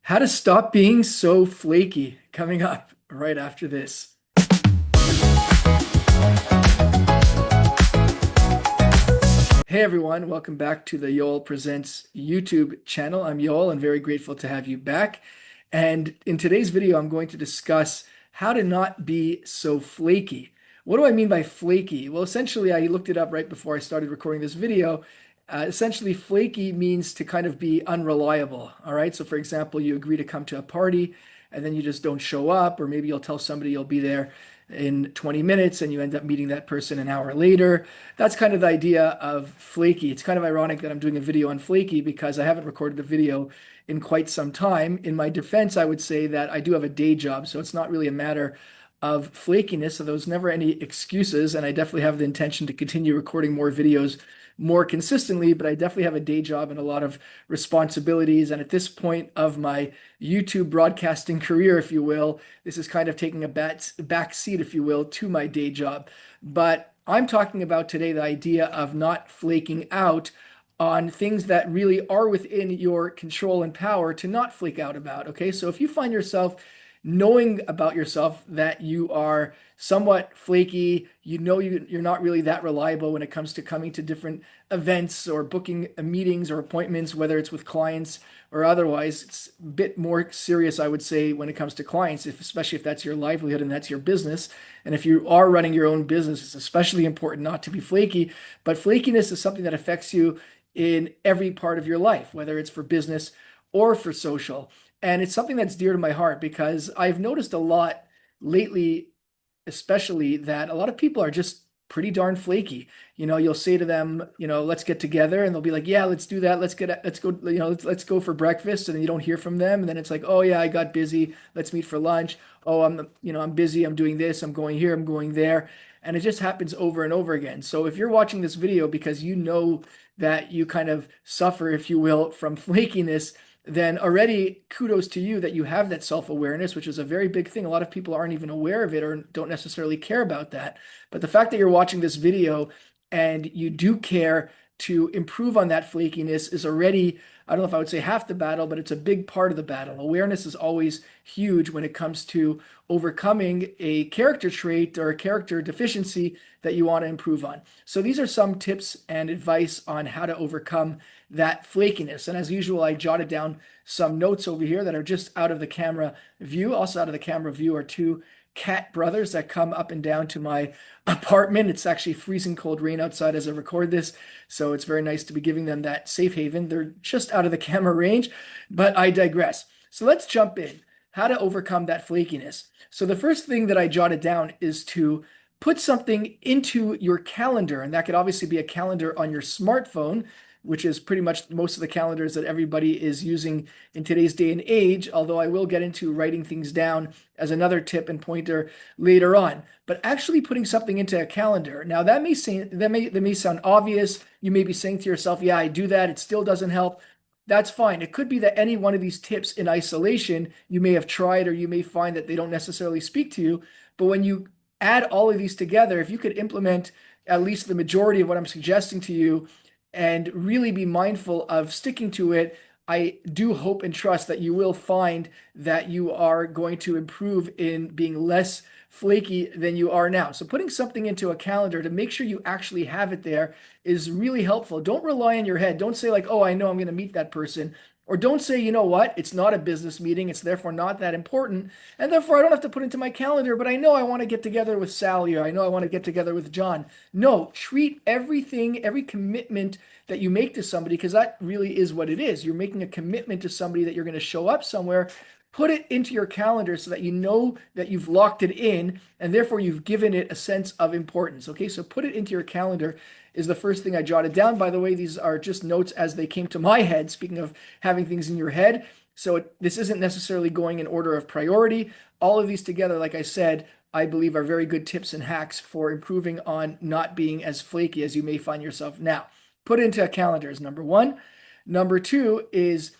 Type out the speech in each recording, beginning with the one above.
How to stop being so flaky, coming up right after this. Hey everyone, welcome back to the Yoel Presents YouTube channel. I'm Yoel and very grateful to have you back. And in today's video, I'm going to discuss how to not be so flaky. What do I mean by flaky? Well, essentially, I looked it up right before I started recording this video. Essentially, flaky means to kind of be unreliable. All right. So, for example, you agree to come to a party and then you just don't show up, or maybe you'll tell somebody you'll be there in 20 minutes and you end up meeting that person an hour later. That's kind of the idea of flaky. It's kind of ironic that I'm doing a video on flaky because I haven't recorded a video in quite some time. In my defense, I would say that I do have a day job, so it's not really a matter of flakiness. So there was never any excuses, and I definitely have the intention to continue recording more videos more consistently, but I definitely have a day job and a lot of responsibilities. And at this point of my YouTube broadcasting career, if you will, this is kind of taking a back seat, if you will, to my day job. But I'm talking about today the idea of not flaking out on things that really are within your control and power to not flake out about. Okay, so if you find yourself knowing about yourself that you are somewhat flaky, you're not really that reliable when it comes to coming to different events or booking meetings or appointments, whether it's with clients or otherwise. It's a bit more serious, I would say, when it comes to clients, especially if that's your livelihood and that's your business. And if you are running your own business, it's especially important not to be flaky. But flakiness is something that affects you in every part of your life, whether it's for business or for social. And it's something that's dear to my heart because I've noticed a lot lately, especially that a lot of people are just pretty darn flaky. You'll say to them, let's get together, and they'll be like, yeah, let's do that. Let's go, let's go for breakfast. And then you don't hear from them. And then it's like, oh yeah, I got busy. Let's meet for lunch. Oh, I'm busy. I'm doing this. I'm going here. I'm going there. And it just happens over and over again. So if you're watching this video because you know that you kind of suffer, if you will, from flakiness, then already kudos to you that you have that self-awareness, which is a very big thing. A lot of people aren't even aware of it or don't necessarily care about that. But the fact that you're watching this video and you do care to improve on that flakiness is already, I don't know if I would say half the battle, but it's a big part of the battle. Awareness is always huge when it comes to overcoming a character trait or a character deficiency that you want to improve on. So these are some tips and advice on how to overcome that flakiness. And as usual, I jotted down some notes over here that are just out of the camera view. Also out of the camera view are two cat brothers that come up and down to my apartment. It's actually freezing cold rain outside as I record this, so it's very nice to be giving them that safe haven. They're just out of the camera range, but I digress. So let's jump in. How to overcome that flakiness. So the first thing that I jotted down is to put something into your calendar, and that could obviously be a calendar on your smartphone, which is pretty much most of the calendars that everybody is using in today's day and age, although I will get into writing things down as another tip and pointer later on. But actually putting something into a calendar. Now that may sound obvious. You may be saying to yourself, yeah, I do that. It still doesn't help. That's fine. It could be that any one of these tips in isolation you may have tried, or you may find that they don't necessarily speak to you. But when you add all of these together, if you could implement at least the majority of what I'm suggesting to you and really be mindful of sticking to it, I do hope and trust that you will find that you are going to improve in being less flaky than you are now. So putting something into a calendar to make sure you actually have it there is really helpful. Don't rely on your head. Don't say like, oh, I know I'm going to meet that person. Or don't say, you know what, it's not a business meeting, it's therefore not that important, and therefore I don't have to put into my calendar, but I know I want to get together with Sally, or I know I want to get together with John. No, treat everything, every commitment that you make to somebody, because that really is what it is. You're making a commitment to somebody that you're going to show up somewhere. Put it into your calendar so that you know that you've locked it in, and therefore you've given it a sense of importance. Okay, so put it into your calendar is the first thing I jotted down. By the way, these are just notes as they came to my head, speaking of having things in your head. So this isn't necessarily going in order of priority. All of these together, like I said, I believe are very good tips and hacks for improving on not being as flaky as you may find yourself now. Put into a calendar is number one. Number two is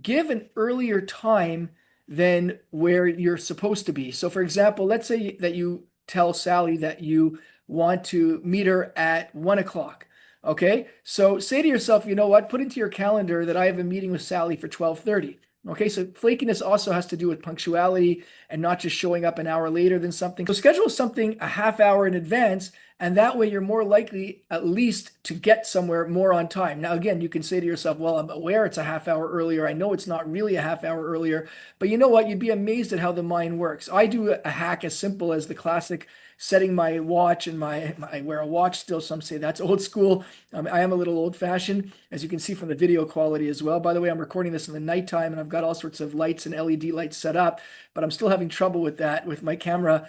give an earlier time than where you're supposed to be. So for example, let's say that you tell Sally that you want to meet her at 1 o'clock. Okay, so say to yourself, you know what, put into your calendar that I have a meeting with Sally for 12:30. Okay, so flakiness also has to do with punctuality and not just showing up an hour later than something. So schedule something a half hour in advance, and that way you're more likely at least to get somewhere more on time. Now, again, you can say to yourself, well, I'm aware it's a half hour earlier. I know it's not really a half hour earlier, but you know what? You'd be amazed at how the mind works. I do a hack as simple as the classic setting my watch and I wear a watch still. Some say that's old school. I am a little old fashioned, as you can see from the video quality as well. By the way, I'm recording this in the nighttime and I've got all sorts of lights and LED lights set up, but I'm still having trouble with that with my camera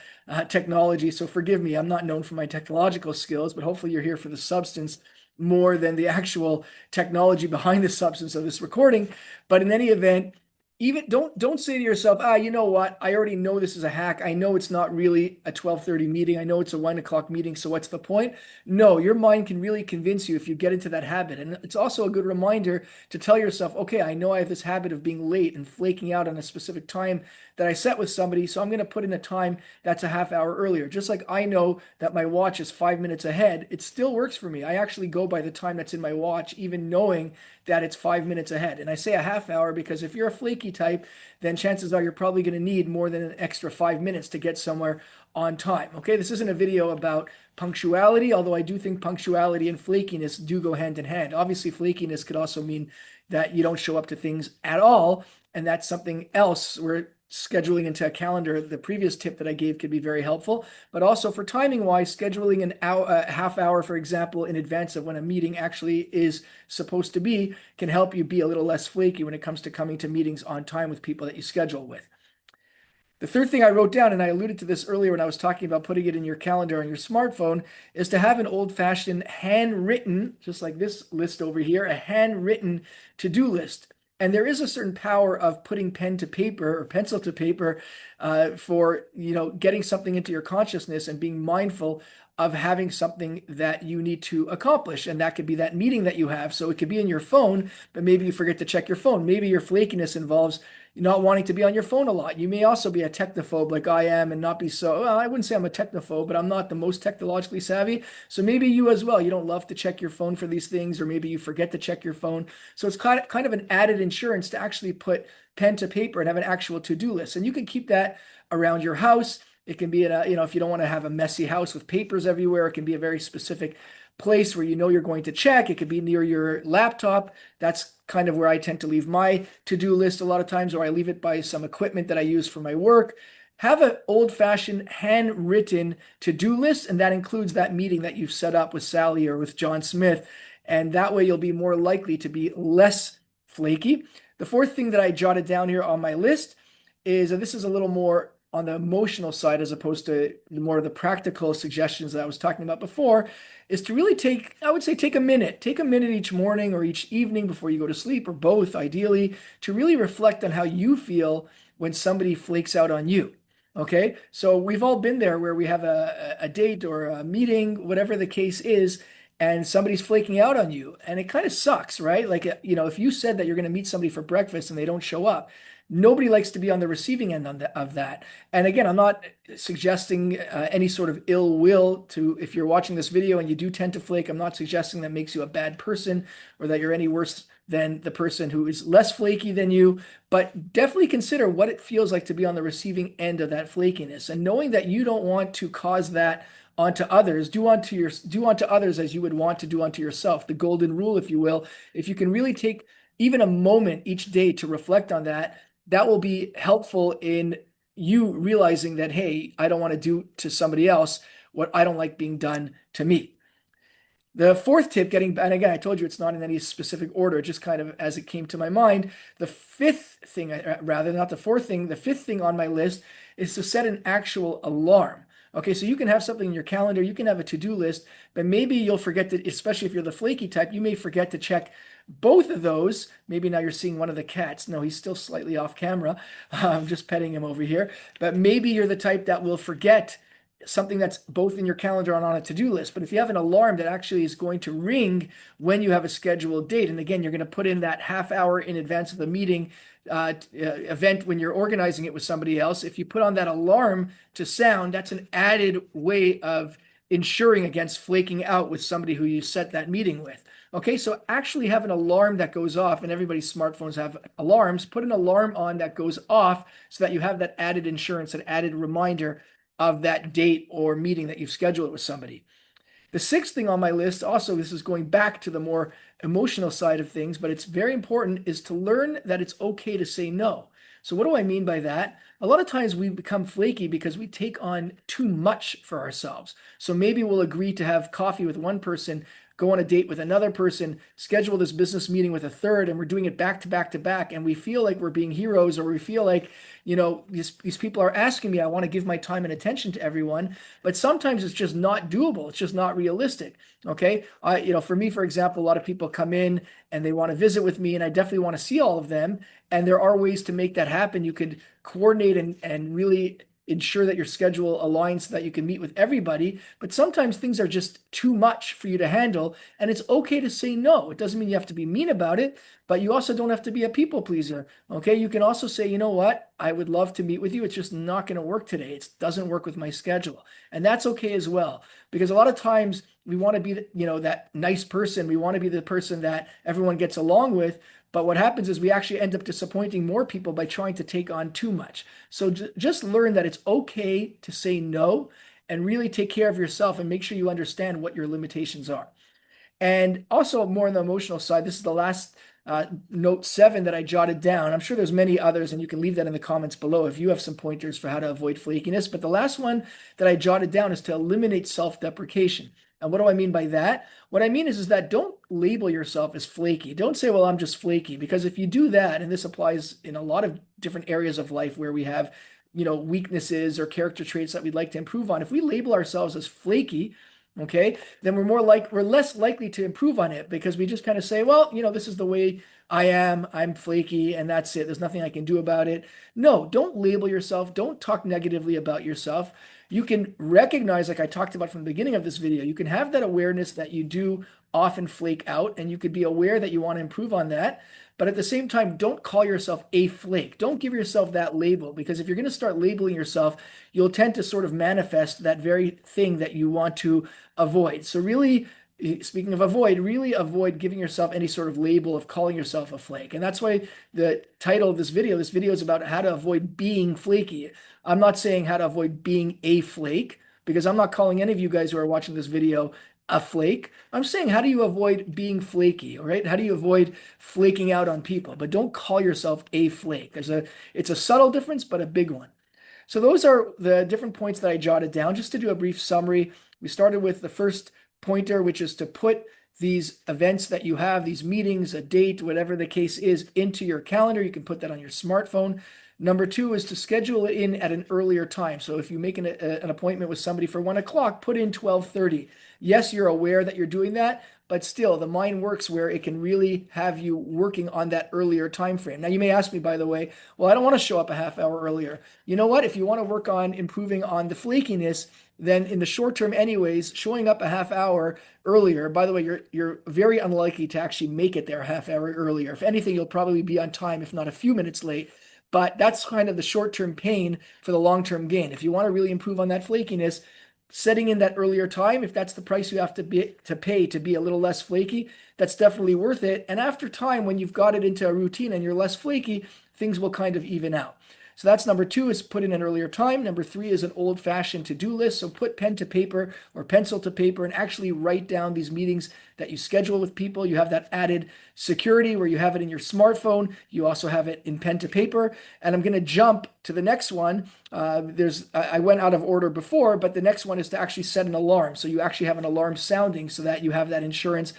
technology. So forgive me, I'm not known for my technological skills, but hopefully you're here for the substance more than the actual technology behind the substance of this recording. But in any event, even don't say to yourself, you know what? I already know this is a hack. I know it's not really a 12:30 meeting. I know it's a 1 o'clock meeting. So what's the point? No, your mind can really convince you if you get into that habit. And it's also a good reminder to tell yourself, okay, I know I have this habit of being late and flaking out on a specific time that I set with somebody. So I'm going to put in a time that's a half hour earlier. Just like I know that my watch is 5 minutes ahead, it still works for me. I actually go by the time that's in my watch, even knowing that it's 5 minutes ahead. And I say a half hour because if you're a flaky type, then chances are you're probably going to need more than an extra 5 minutes to get somewhere on time. Okay, this isn't a video about punctuality, although I do think punctuality and flakiness do go hand in hand. Obviously, flakiness could also mean that you don't show up to things at all, and that's something else where scheduling into a calendar, the previous tip that I gave, could be very helpful. But also for timing wise, scheduling an hour, a half hour, for example, in advance of when a meeting actually is supposed to be, can help you be a little less flaky when it comes to coming to meetings on time with people that you schedule with. The third thing I wrote down, and I alluded to this earlier when I was talking about putting it in your calendar on your smartphone, is to have an old-fashioned handwritten, just like this list over here, a handwritten to-do list. And there is a certain power of putting pen to paper or pencil to paper for getting something into your consciousness and being mindful of having something that you need to accomplish. And that could be that meeting that you have. So it could be in your phone, but maybe you forget to check your phone. Maybe your flakiness involves not wanting to be on your phone a lot. You may also be a technophobe like I am and not be so, well, I wouldn't say I'm a technophobe, but I'm not the most technologically savvy. So maybe you as well, you don't love to check your phone for these things, or maybe you forget to check your phone. So it's kind of an added insurance to actually put pen to paper and have an actual to-do list. And you can keep that around your house. It can be in a, if you don't want to have a messy house with papers everywhere, it can be a very specific place where you're going to check. It could be near your laptop. That's kind of where I tend to leave my to-do list a lot of times, or I leave it by some equipment that I use for my work. Have an old-fashioned handwritten to-do list, and that includes that meeting that you've set up with Sally or with John Smith. And that way you'll be more likely to be less flaky. The fourth thing that I jotted down here on my list is, and this is a little more on the emotional side as opposed to more of the practical suggestions that I was talking about before, is to really take a minute. Take a minute each morning or each evening before you go to sleep, or both ideally, to really reflect on how you feel when somebody flakes out on you. Okay, so we've all been there where we have a date or a meeting, whatever the case is, and somebody's flaking out on you, and it kind of sucks, right? Like, if you said that you're going to meet somebody for breakfast and they don't show up, nobody likes to be on the receiving end of that. And again, I'm not suggesting any sort of ill will to, if you're watching this video and you do tend to flake, I'm not suggesting that makes you a bad person or that you're any worse than the person who is less flaky than you, but definitely consider what it feels like to be on the receiving end of that flakiness. And knowing that you don't want to cause that onto others, do unto others as you would want to do unto yourself. The golden rule, if you will. If you can really take even a moment each day to reflect on that, that will be helpful in you realizing that, hey, I don't want to do to somebody else what I don't like being done to me. The fourth tip, and again, I told you it's not in any specific order, just kind of as it came to my mind. The fifth thing, rather, not the fourth thing, the fifth thing on my list is to set an actual alarm. Okay, so you can have something in your calendar, you can have a to-do list, but maybe you'll forget to, especially if you're the flaky type, you may forget to check both of those. Maybe now you're seeing one of the cats. No, he's still slightly off camera. I'm just petting him over here. But maybe you're the type that will forget something that's both in your calendar and on a to-do list. But if you have an alarm that actually is going to ring when you have a scheduled date, and again, you're going to put in that half hour in advance of the meeting event when you're organizing it with somebody else, if you put on that alarm to sound, that's an added way of ensuring against flaking out with somebody who you set that meeting with. Okay, so actually have an alarm that goes off, and everybody's smartphones have alarms. Put an alarm on that goes off so that you have that added insurance, an added reminder of that date or meeting that you've scheduled with somebody. The sixth thing on my list, also, this is going back to the more emotional side of things, but it's very important, is to learn that it's okay to say no. So, what do I mean by that? A lot of times we become flaky because we take on too much for ourselves. So maybe we'll agree to have coffee with one person, go on a date with another person, schedule this business meeting with a third, and we're doing it back to back to back. And we feel like we're being heroes, or we feel like, these people are asking me, I want to give my time and attention to everyone. But sometimes it's just not doable. It's just not realistic. Okay. For me, for example, a lot of people come in and they want to visit with me, and I definitely want to see all of them. And there are ways to make that happen. You could coordinate and really ensure that your schedule aligns so that you can meet with everybody. But sometimes things are just too much for you to handle, and it's okay to say no. It doesn't mean you have to be mean about it, but you also don't have to be a people pleaser. Okay, you can also say, you know what, I would love to meet with you. It's just not going to work today. It doesn't work with my schedule, and that's okay as well. Because a lot of times we want to be, that nice person. We want to be the person that everyone gets along with. But what happens is we actually end up disappointing more people by trying to take on too much. So just learn that it's okay to say no, and really take care of yourself and make sure you understand what your limitations are. And also, more on the emotional side, this is the last note 7 that I jotted down. I'm sure there's many others, and you can leave that in the comments below if you have some pointers for how to avoid flakiness. But the last one that I jotted down is to eliminate self-deprecation. And what do I mean by that? What I mean is that don't label yourself as flaky. Don't say, well, I'm just flaky, because if you do that, and this applies in a lot of different areas of life where we have, weaknesses or character traits that we'd like to improve on. If we label ourselves as flaky, okay, then we're less likely to improve on it, because we just kind of say, well, this is the way I am. I'm flaky, and that's it. There's nothing I can do about it. No, don't label yourself. Don't talk negatively about yourself. You can recognize, like I talked about from the beginning of this video, you can have that awareness that you do often flake out, and you could be aware that you want to improve on that. But at the same time, don't call yourself a flake. Don't give yourself that label, because if you're going to start labeling yourself, you'll tend to sort of manifest that very thing that you want to avoid. So really, speaking of avoid, really avoid giving yourself any sort of label of calling yourself a flake. And that's why the title of this video is about how to avoid being flaky. I'm not saying how to avoid being a flake, because I'm not calling any of you guys who are watching this video a flake. I'm saying, how do you avoid being flaky, all right? How do you avoid flaking out on people? But don't call yourself a flake. It's a subtle difference, but a big one. So those are the different points that I jotted down. Just to do a brief summary, we started with the first pointer, which is to put these events that you have, these meetings, a date, whatever the case is, into your calendar. You can put that on your smartphone. Number 2 is to schedule it in at an earlier time. So if you make an appointment with somebody for 1 o'clock, put in 12:30. Yes, you're aware that you're doing that, but still the mind works where it can really have you working on that earlier time frame. Now you may ask me, by the way, well, I don't want to show up a half hour earlier. You know what? If you want to work on improving on the flakiness, then in the short term anyways, showing up a half hour earlier, by the way, you're very unlikely to actually make it there a half hour earlier. If anything, you'll probably be on time, if not a few minutes late. But that's kind of the short-term pain for the long-term gain. If you want to really improve on that flakiness, setting in that earlier time, if that's the price you have to pay to be a little less flaky, that's definitely worth it. And after time, when you've got it into a routine and you're less flaky, things will kind of even out. So that's number 2, is put in an earlier time. Number 3 is an old-fashioned to-do list. So put pen to paper or pencil to paper and actually write down these meetings that you schedule with people. You have that added security where you have it in your smartphone. You also have it in pen to paper. And I'm going to jump to the next one. I went out of order before, but the next one is to actually set an alarm. So you actually have an alarm sounding so that you have that insurance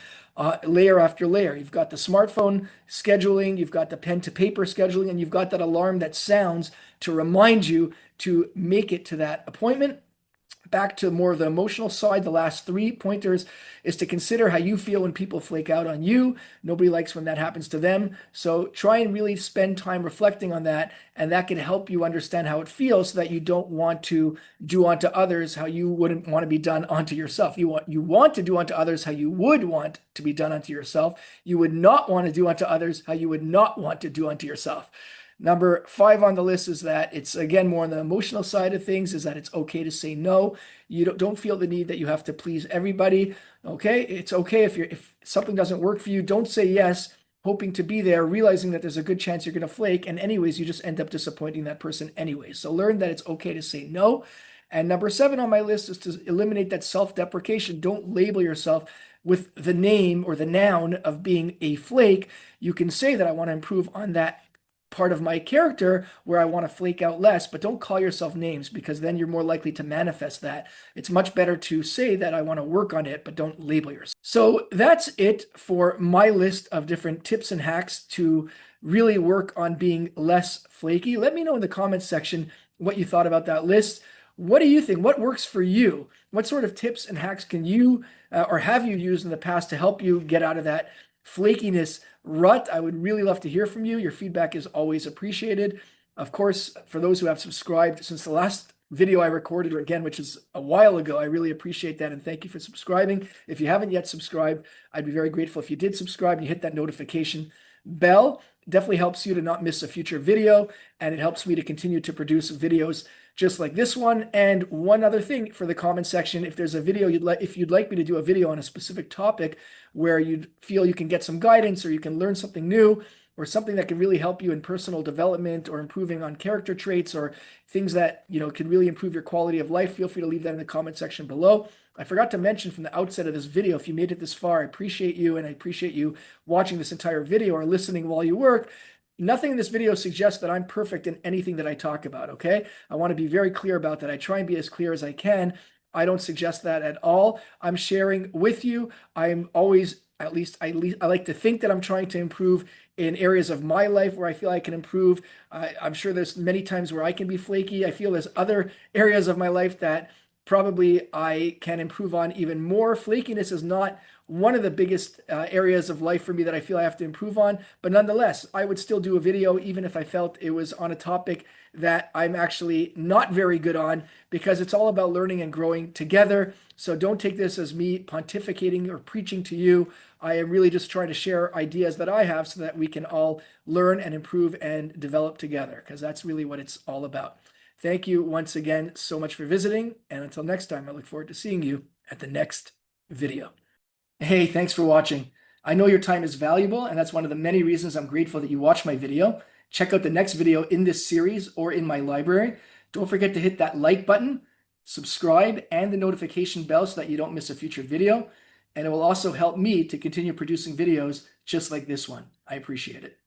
layer after layer. You've got the smartphone scheduling, you've got the pen to paper scheduling, and you've got that alarm that sounds to remind you to make it to that appointment. Back to more of the emotional side, the last 3 pointers is to consider how you feel when people flake out on you. Nobody likes when that happens to them. So try and really spend time reflecting on that, and that can help you understand how it feels so that you don't want to do unto others how you wouldn't want to be done unto yourself. You want to do unto others how you would want to be done unto yourself. You would not want to do unto others how you would not want to do unto yourself. Number 5 on the list is that it's, again, more on the emotional side of things, is that it's okay to say no. You don't feel the need that you have to please everybody. Okay, it's okay if something doesn't work for you, don't say yes hoping to be there, realizing that there's a good chance you're going to flake, and anyways, you just end up disappointing that person anyways. So learn that it's okay to say no. And number 7 on my list is to eliminate that self-deprecation. Don't label yourself with the name or the noun of being a flake. You can say that I want to improve on that part of my character where I want to flake out less, but don't call yourself names, because then you're more likely to manifest that. It's much better to say that I want to work on it, but don't label yourself. So that's it for my list of different tips and hacks to really work on being less flaky. Let me know in the comments section what you thought about that list. What do you think? What works for you? What sort of tips and hacks can you or have you used in the past to help you get out of that flakiness rut? I would really love to hear from you. Your feedback is always appreciated. Of course, for those who have subscribed since the last video I recorded, or again, which is a while ago, I really appreciate that, and thank you for subscribing. If you haven't yet subscribed, I'd be very grateful if you did subscribe and you hit that notification bell. Definitely helps you to not miss a future video, and it helps me to continue to produce videos just like this one. And one other thing for the comment section, if there's a video if you'd like me to do a video on a specific topic where you feel you can get some guidance or you can learn something new or something that can really help you in personal development or improving on character traits or things that, can really improve your quality of life, feel free to leave that in the comment section below. I forgot to mention from the outset of this video, if you made it this far, I appreciate you, and I appreciate you watching this entire video or listening while you work. Nothing in this video suggests that I'm perfect in anything that I talk about, okay? I want to be very clear about that. I try and be as clear as I can. I don't suggest that at all. I'm sharing with you. I'm always, at least I like to think that I'm trying to improve in areas of my life where I feel I can improve. I'm sure there's many times where I can be flaky. I feel there's other areas of my life that probably I can improve on even more. Flakiness is not one of the biggest areas of life for me that I feel I have to improve on, but nonetheless, I would still do a video even if I felt it was on a topic that I'm actually not very good on, because it's all about learning and growing together. So don't take this as me pontificating or preaching to you. I am really just trying to share ideas that I have so that we can all learn and improve and develop together, because that's really what it's all about. Thank you once again so much for visiting, and until next time, I look forward to seeing you at the next video. Hey, thanks for watching. I know your time is valuable, and that's one of the many reasons I'm grateful that you watched my video. Check out the next video in this series or in my library. Don't forget to hit that like button, subscribe, and the notification bell so that you don't miss a future video. And it will also help me to continue producing videos just like this one. I appreciate it.